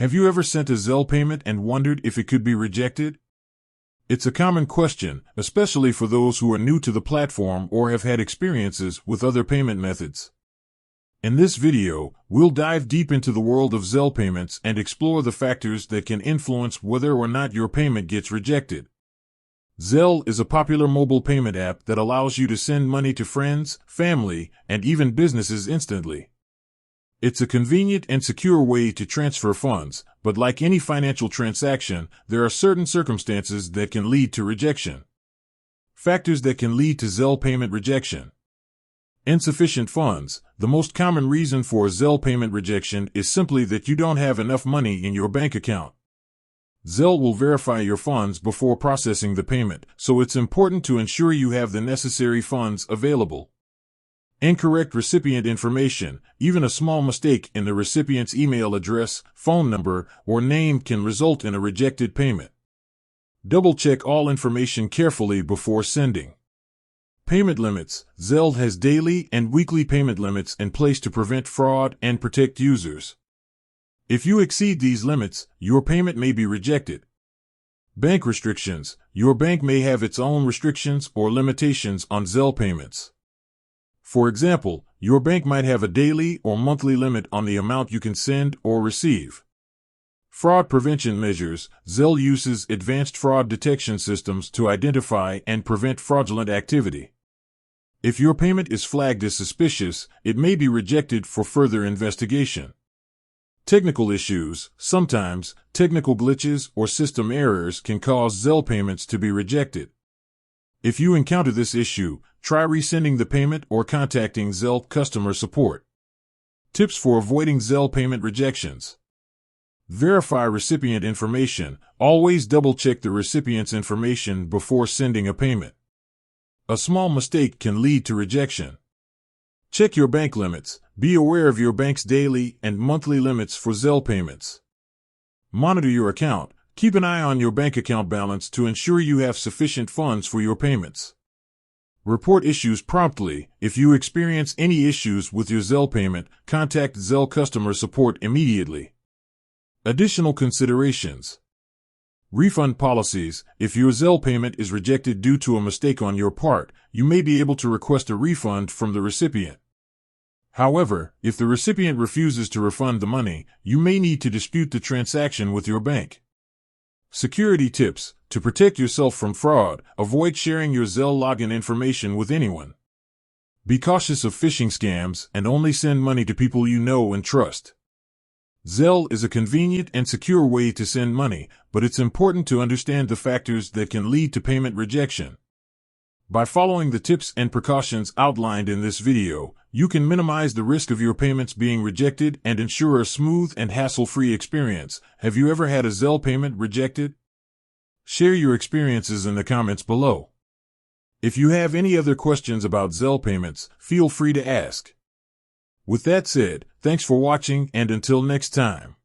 Have you ever sent a Zelle payment and wondered if it could be rejected? It's a common question, especially for those who are new to the platform or have had experiences with other payment methods. In this video, we'll dive deep into the world of Zelle payments and explore the factors that can influence whether or not your payment gets rejected. Zelle is a popular mobile payment app that allows you to send money to friends, family, and even businesses instantly. It's a convenient and secure way to transfer funds, but like any financial transaction, there are certain circumstances that can lead to rejection. Factors that can lead to Zelle payment rejection. Insufficient funds. The most common reason for a Zelle payment rejection is simply that you don't have enough money in your bank account. Zelle will verify your funds before processing the payment, so it's important to ensure you have the necessary funds available. Incorrect recipient information. Even a small mistake in the recipient's email address, phone number, or name can result in a rejected payment. Double-check all information carefully before sending. Payment limits. Zelle has daily and weekly payment limits in place to prevent fraud and protect users. If you exceed these limits, your payment may be rejected. Bank restrictions. Your bank may have its own restrictions or limitations on Zelle payments. For example, your bank might have a daily or monthly limit on the amount you can send or receive. Fraud prevention measures. Zelle uses advanced fraud detection systems to identify and prevent fraudulent activity. If your payment is flagged as suspicious, it may be rejected for further investigation. Technical issues. Sometimes, technical glitches or system errors can cause Zelle payments to be rejected. If you encounter this issue, try resending the payment or contacting Zelle customer support. Tips for avoiding Zelle payment rejections. Verify recipient information. Always double-check the recipient's information before sending a payment. A small mistake can lead to rejection. Check your bank limits. Be aware of your bank's daily and monthly limits for Zelle payments. Monitor your account. Keep an eye on your bank account balance to ensure you have sufficient funds for your payments. Report issues promptly. If you experience any issues with your Zelle payment, contact Zelle customer support immediately. Additional considerations. Refund policies. If your Zelle payment is rejected due to a mistake on your part, you may be able to request a refund from the recipient. However, if the recipient refuses to refund the money, you may need to dispute the transaction with your bank. Security tips. To protect yourself from fraud, avoid sharing your Zelle login information with anyone. Be cautious of phishing scams and only send money to people you know and trust. Zelle is a convenient and secure way to send money, but it's important to understand the factors that can lead to payment rejection. By following the tips and precautions outlined in this video, you can minimize the risk of your payments being rejected and ensure a smooth and hassle-free experience. Have you ever had a Zelle payment rejected? Share your experiences in the comments below. If you have any other questions about Zelle payments, feel free to ask. With that said, thanks for watching and until next time.